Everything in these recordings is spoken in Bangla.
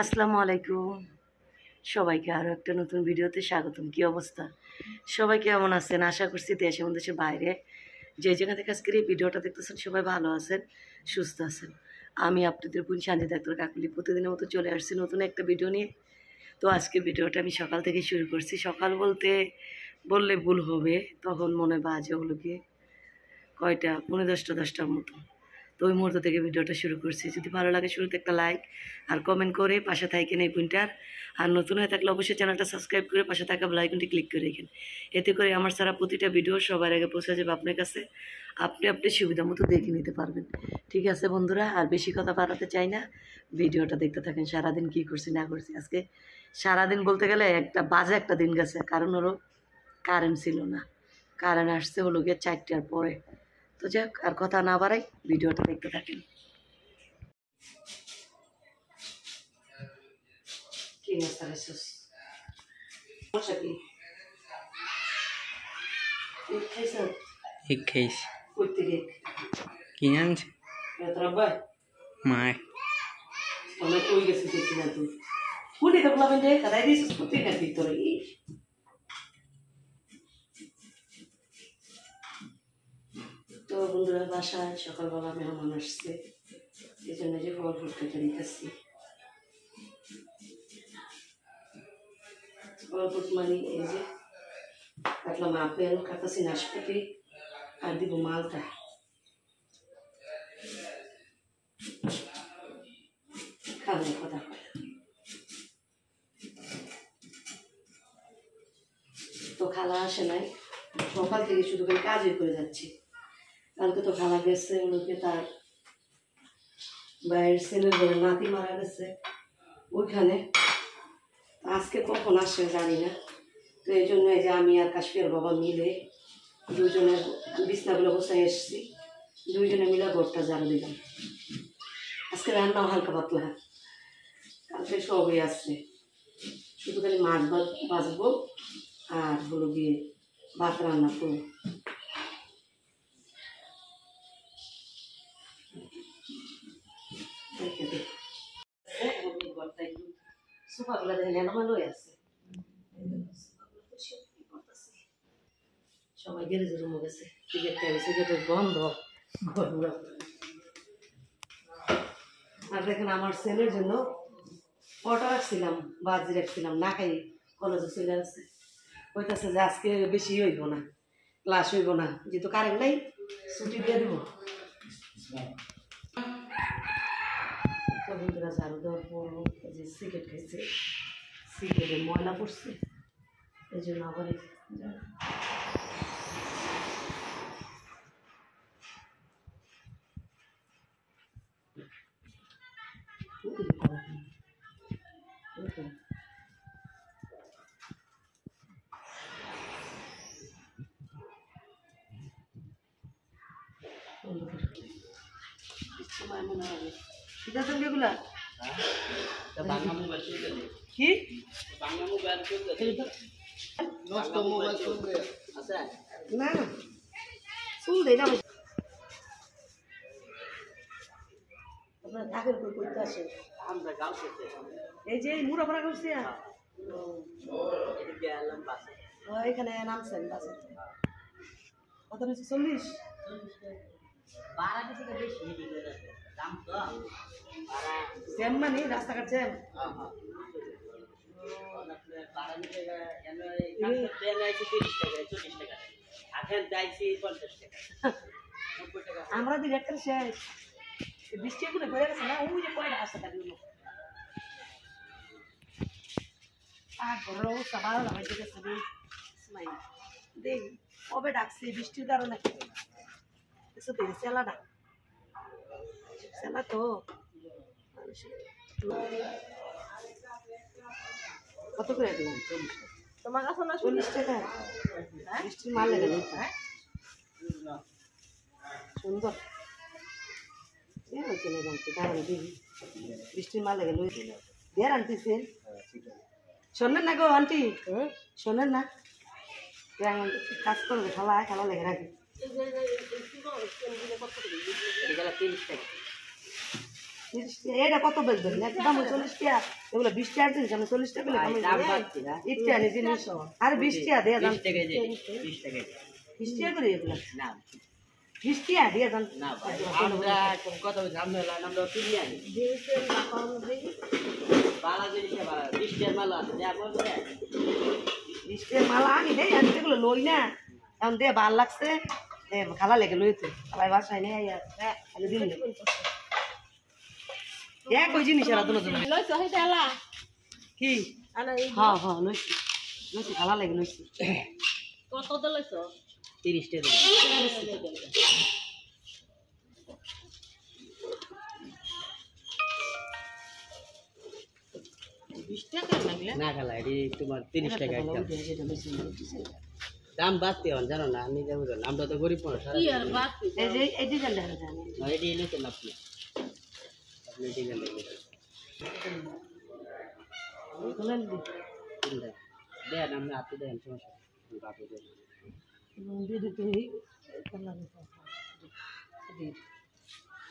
আসসালামু আলাইকুম সবাইকে আরও একটা নতুন ভিডিওতে স্বাগতম। কি অবস্থা সবাই, কেমন আছেন? আশা করছি দেশে এবং দেশের বাইরে যে যেখান থেকে আজকের এই ভিডিওটা দেখতেছেন সবাই ভালো আছেন, সুস্থ আছেন। আমি আপনাদের বোন সানজিদা আক্তার কাকুলি প্রতিদিনের মতো চলে আসছি নতুন একটা ভিডিও নিয়ে। তো আজকের ভিডিওটা আমি সকাল থেকে শুরু করছি। সকাল বললে ভুল হবে, তখন মনে বাজে হলো গিয়ে কয়টা 10:30 মতো। তো ওই মুহূর্ত থেকে ভিডিওটা শুরু করছি। যদি ভালো লাগে শুরুতে একটা লাইক আর কমেন্ট করে পাশে থাকেন এই বোনটার। আর নতুন হয়ে থাকলে অবশ্যই চ্যানেলটা সাবস্ক্রাইব করে পাশে থাকা বেল আইকনটি ক্লিক করে রেখেন। এতে করে আমার সারা প্রতিটা ভিডিও সবার আগে পৌঁছে যাবে আপনার কাছে, আপনি সুবিধা মতো দেখে নিতে পারবেন। ঠিক আছে বন্ধুরা, আর বেশি কথা বাড়াতে চাই না, ভিডিওটা দেখতে থাকেন। সারাদিন কী করছি না করছি, আজকে সারাদিন বলতে গেলে একটা দিন গেছে। কারণ হলো কারেন্ট ছিল না, কারেন্ট আসছে হলো গিয়ে 4টার পরে। তো যাক, আর কথা না বাড়াই, ভিডিওটা দেখতে থাকেন। কি নাস্তা খাইছিস? সমস্যা কি? খাইছিস? এক খাইছি। কই থেকে? কিনে আনছি তোর ভাই মায়। অনেক কই গেছে দেখি না তুই। কোনটা তো বলবেন যে কাদাই দিছিস প্রত্যেকটার ভিতরে। তো বন্ধুরা, বাসায় সকালবেলা মেহমান আসছে, এই জন্য যে ফল ফুল কেটে নিতেছি। ফল ফুল মানে এই যে কাটলাম আপেল, কাটাছি নাশপাতি, আর দিব মালটা। খাবেন কথা তো খালা আসে নাই, সকাল থেকে শুধু করে কাজই করে যাচ্ছি। কালকে তো খালা গেছে ওগুলোকে, তার বাইরের ছেলের ঘরে নাতি মারা গেছে ওইখানে। আজকে কখন আসে জানি না। তো এই জন্য এই যে আমি আর কাশ্মীর বাবা মিলে দুজনের বিছনাগুলো বসাই এসেছি, দুইজনে মিলে ঘরটা ঝাড়ু দিলাম। আজকে রান্নাও হালকা পাতলা, কালকে সবই আসছে, শুধু খালি মাছ ভাজবো আর হলো গিয়ে ভাত রান্না করবো। সোফাগুলো দেখেন এলোমেলো হয়ে আছে, সবাই গ্যারেজে রুমে গেছে। সিগারেটের গন্ধ। আর দেখেন আমার ছেলের জন্য পটা রাখছিলাম, বাজি রাখছিলাম, না খাই কলেজে চলে আসছে। কইতাছে যে আজকে বেশি হইব না, ক্লাস হইব না, যেহেতু কারেন্ট নাই ছুটি দিয়ে দেবো। তো বন্ধুরা, ঝাড়ু দেওয়ার পর যে সিগারেট খাইছে, সিগারেটের ময়লা পড়ছে, এই জন্য আবার এগুলা কি না চুল দেয় না আপনার ঢাকের বই করতে আসে। এই যে মুড়া পড়া করছি, এখানে নামছেন বাসে। কত নিচ্ছে? 40। জ্যাম মানে রাস্তাঘাট জ্যাম। আমরা ডিরেক্টর শেষ, বৃষ্টি গুলো ঘুরে গেছে না, ওই যে কয়টা আসতে থাকি ঘরের অবস্থা ভালো না হয়ে গেছে। দেখ কবে ডাকছি বৃষ্টির কারণে সেলা ডাক সেলা তো কত করে দিলাম? 40 তোমার কাছে না? 40 টাকা বৃষ্টির মাল লেগে নেই। সুন্দর বৃষ্টির মাল লেগে লই দেড় আনতেছে। শোনেন না গো আন্টি, শোনেন না, কাজ করবে খেলা খেলা লেগে রাখি। 30 টাকা এটা কত বেচবেন একটা দাম 40 টাকা এগুলো 20 টাকা জিনিস আমি 40 টাকা পেলে ইচ্ছা নেই জিনিস আর 20 টাকা দিয়ে দাম 20 টাকা করে এগুলো না 20 টাকা দিয়ে দাম না ভাই আমরা কত আমরা আমরা কিনি আনি বালা জিনিস বালা 20 টাকা মাল আছে যা বলবে 20 টাকা মাল আনি দেই আমি এগুলো লই না এখন দে ভাল লাগছে খালা লেগে লইতে সবাই বাসায় নেই আর দিন এক ওই জিনিস এরা দুটো লইছো হেটা আলা কি আলা হ্যাঁ হ্যাঁ লইছি লইছি খালা লেগে লইছি কত তো লইছো 30 টাকা না খালা এটি তোমার 30 টাকা দাম বাড়তে হন জানো না আমি যাবো আমরা তো গরিব মানুষ কি আর বাদ এই যে এই ডিজাইনটা জানি এটি এনে তো আপনি আপনি ডিজাইন দেন আমরা আপনি দেন সমস্যা বাপে দেন দিদি তুই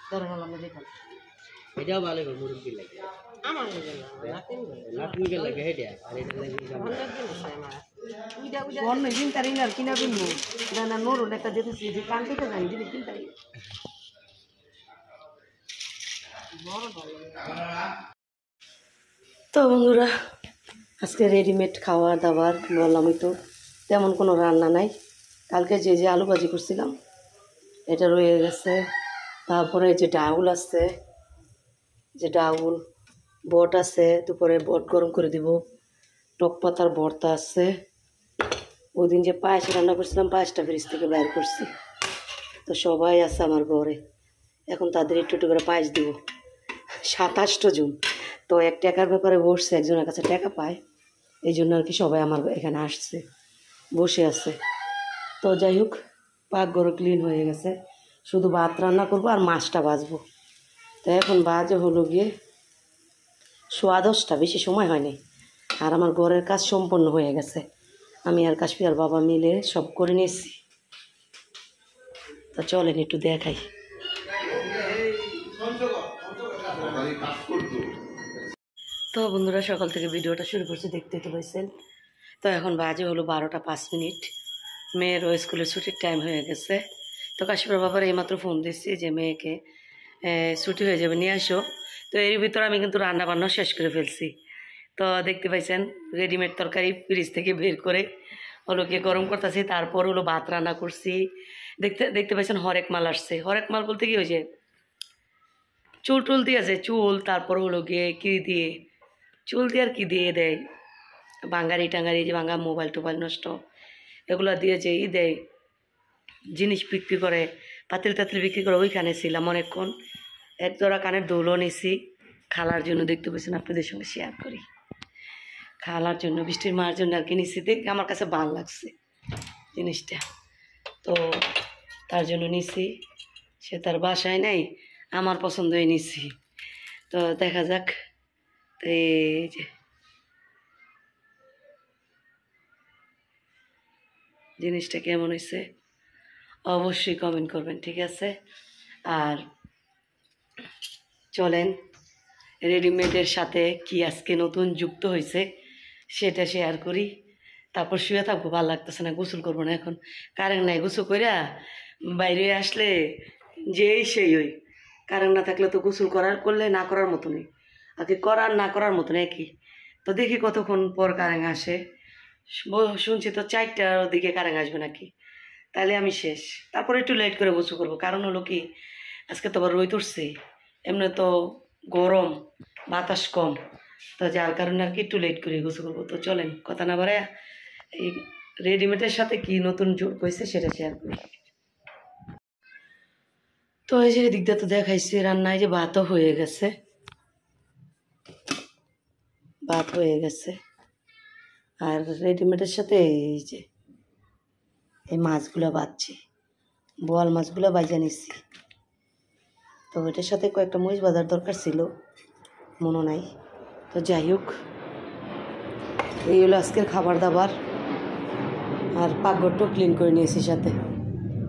ধরেন আমরা দেখাল এটাও ভালো করে মুরগি লাগে আমার লাগে নাটুনকে লাগে হেডা আর এটা লাগে উইডা উইডা অন্য দিন তারি না কিনা কিনবো না না নরুন একটা দিতেছি যে কান থেকে জানি দিদি কিনতারি তো বন্ধুরা আজকে রেডিমেড খাওয়া দাবার বললামই তো তেমন কোনো রান্না নাই কালকে যে যে আলু ভাজি করছিলাম এটা রয়ে গেছে তারপরে যে ডাউল আছে যে ডাউল বট আছে দুপুরে বট গরম করে দিব টক পাতার ভর্তা আছে ওই দিন যে পায়েস রান্না করছিলাম পায়েসটা ফ্রিজ থেকে বাইর করছি তো সবাই আছে আমার ঘরে এখন তাদের একটু একটু করে পায়েস দিব 27 জন তো 1 টাকার ব্যাপারে বসছে একজনের কাছে টাকা পায় এই জন্য আর কি সবাই আমার এখানে আসছে বসে আছে তো যাই হোক পাকঘর ক্লিন হয়ে গেছে শুধু ভাত রান্না করবো আর মাছটা ভাজবো তো এখন বাজে হলো গিয়ে 10:15 বেশি সময় হয়নি আর আমার ঘরের কাজ সম্পন্ন হয়ে গেছে আমি আর কাশ্মীর বাবা মিলে সব করে নিয়েছি তো চলেন একটু দেখাই তো বন্ধুরা সকাল থেকে ভিডিওটা শুরু করছি দেখতে তো পাইছেন তো এখন বাজে হলো 12টা 5 মিনিট মেয়েরও স্কুলের ছুটির টাইম হয়ে গেছে তো কাশ্মীর বাবার এইমাত্র ফোন দিচ্ছি যে মেয়েকে ছুটি হয়ে যাবে নিয়ে আসো তো এর ভিতরে আমি কিন্তু রান্না বান্না শেষ করে ফেলছি তো দেখতে পাইছেন রেডিমেড তরকারি ফ্রিজ থেকে বের করে হলো গিয়ে গরম করতেছি তারপর হলো ভাত রান্না করছি দেখতে পাইছেন হরেক মাল আসছে হরেক মাল বলতে কি হয়েছে চুল টুল দিয়েছে চুল তারপর হলো গিয়ে কি দিয়ে চুল দিয়ে আর কি দিয়ে দেয় বাঙ্গারি টাঙ্গারি যে বাঙ্গা মোবাইল টোবাইল নষ্ট এগুলো দিয়ে যে দেয় জিনিস বিক্রি করে পাতিল টাতিল বিক্রি করে ওইখানে ছিলাম অনেকক্ষণ এক জোড়া কানের দৌলও নিছি খালার জন্য দেখতে পেয়েছেন আপনাদের সঙ্গে শেয়ার করি খালার জন্য বৃষ্টির মার জন্য আর কি নিছি দেখে আমার কাছে ভালো লাগছে জিনিসটা তো তার জন্য নিছি সে তার বাসায় নেই আমার পছন্দই নিছি তো দেখা যাক তো এই যে জিনিসটা কেমন হয়েছে অবশ্যই কমেন্ট করবেন ঠিক আছে আর চলেন রেডিমেডের সাথে কি আজকে নতুন যুক্ত হয়েছে সেটা শেয়ার করি তারপর শুয়ে থাকবো ভালো লাগতেছে না গোসল করবো না এখন কারেন্ট নাই গোসল কইরা বাইরে আসলে যেই সেই ওই কারেন্ট না থাকলে তো গোসল করলে না করার মতো নেই আর কি করার না করার মতো একই তো দেখি কতক্ষণ পর কারেন্ট আসে শুনছি তো 4টার দিকে কারেন্ট আসবে নাকি তাহলে আমি শেষ তারপরে একটু লেট করে গোসল করবো কারণ হলো কি আজকে তো আবার রোদ উঠছে এমনি তো গরম বাতাস কম তো যার কারণে আর কি একটু লেট করে গোসল করবো তো চলেন কথা না বাড়ায় এই রেডিমেডের সাথে কি নতুন যোগ হয়েছে সেটা শেয়ার করি তো এই যে এদিকটা তো দেখাইছি রান্নায় যে ভাতও হয়ে গেছে ভাত হয়ে গেছে আর রেডিমেডের সাথে এই যে এই মাছগুলো বাজছি বোয়াল মাছগুলো বাজা নিচ্ছি তো এটার সাথে কয়েকটা মরিচ বাজার দরকার ছিল মনে নাই তো যাই হোক এই হলো আজকের খাবার দাবার আর পাকঘরটাও ক্লিন করে নিয়েছি সাথে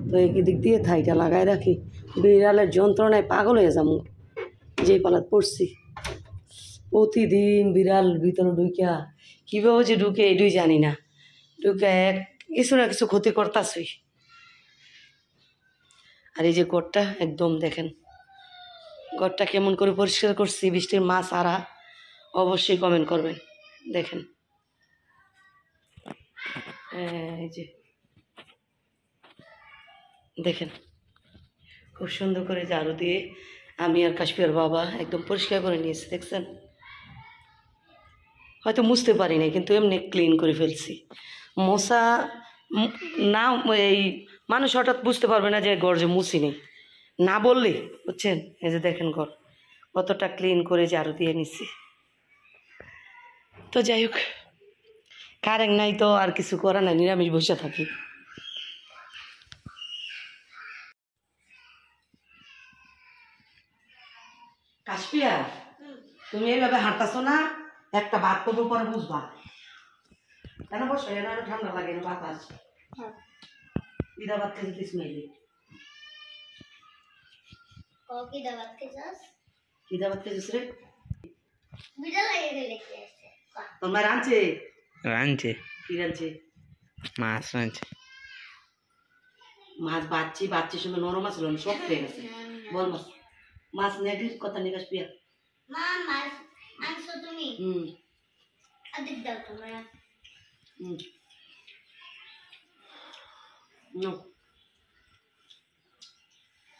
তো এই দিক দিয়ে থাইটা লাগাই রাখি বিড়ালের যন্ত্রণায় পাগল হয়ে যাবো যে পালাত পড়ছি প্রতিদিন বিড়াল ভিতরে ঢুকিয়া কীভাবে যে ঢুকে এটাই জানি না, ঢুকে কিছু না কিছু ক্ষতি করতাছই। আর এই যে ঘরটা একদম দেখেন, ঘরটা কেমন করে পরিষ্কার করছি, বৃষ্টির মাছ আরা অবশ্যই কমেন্ট করবেন। দেখেন এই যে দেখেন খুব সুন্দর করে ঝাড়ু দিয়ে আমি আর কাশ্মীর বাবা একদম পরিষ্কার করে নিয়েছি। দেখছেন, হয়তো মুছতে পারি নাই কিন্তু এমনি ক্লিন করে ফেলছি। মশা না, এই মানুষ হঠাৎ বুঝতে পারবে না যে ঘর যে মুছি নেই, না বললে বুঝছেন। এই যে দেখেন ঘর কতটা ক্লিন করে ঝাড়ু দিয়ে নিচ্ছি। তো যাই হোক, কারেন্ট নাই তো আর কিছু করা নাই, নিরামিষ বসে থাকি। কাশপিয়া, তুমি এইভাবে হাঁটতেছো না, একটা ভাত করবো পরে বুঝবা। কেন বসো, এর আরো ঠান্ডা লাগে না বাতাস। ইদা ভাত খেতে দিস নাইলে ইদা ভাত খেয়েছিস রে? তোর মা রাঁধছে? রাঁধছে। কি রাঁধছে? মাছ রাঁধছে। মাছ বাচ্চি সময় নরম আছে, সব খেয়ে গেছে। বল মাছ, মাছ নিয়ে কথা নিয়ে কাশপিয়া।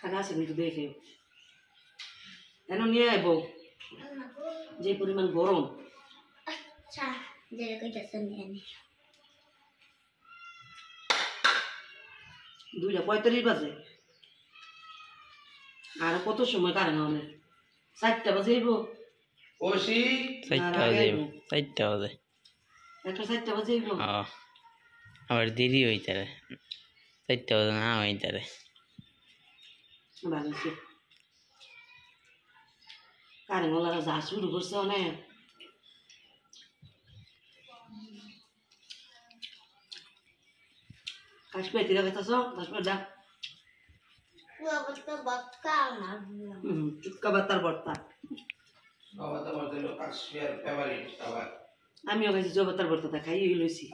খানা আছে কিন্তু দেখে কেন নিয়ে আইব, যে পরিমাণ গরম। দুইটা 45 বাজে, আর কত সময় কারেন্ট হবে? 4টা বাজে আইব। 4টা বাজে। 4টা বাজে। একটা 4টা বাজে আইব। আবার দেরি হইতারে, 4টা বাজে না হইতারে। ভালো হচ্ছে, কারেন্ট ওলারা যা শুরু করছে অনেক। কাশপিয়া তিরা খাইতেছ? কাশপিয়া যা চুটকা বাতার ভর্তা। আমিও খাইছি জবাতার ভর্তা, খাই লইছি।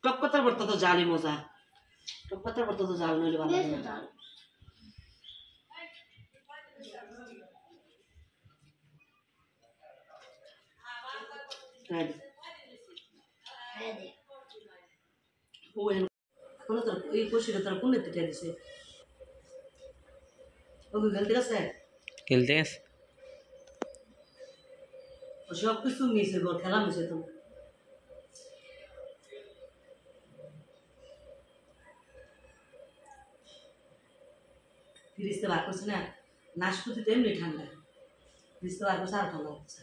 টক পাতার ভর্তা তো জালি মজা, টক পাতার ভর্তা তো জাল নইলে ভালো লাগে না। এই কষিটা তার কোন দিতে দিছে? ওকে খেলতে গেছে? খেলতে গেছে। সব কিছু মিশে ঘর খেলা মিশে তো। ফ্রিজতে বার করছে না, নাশপাতি তো এমনি ঠান্ডা, ফ্রিজতে বার করছে আর ঠান্ডা হচ্ছে।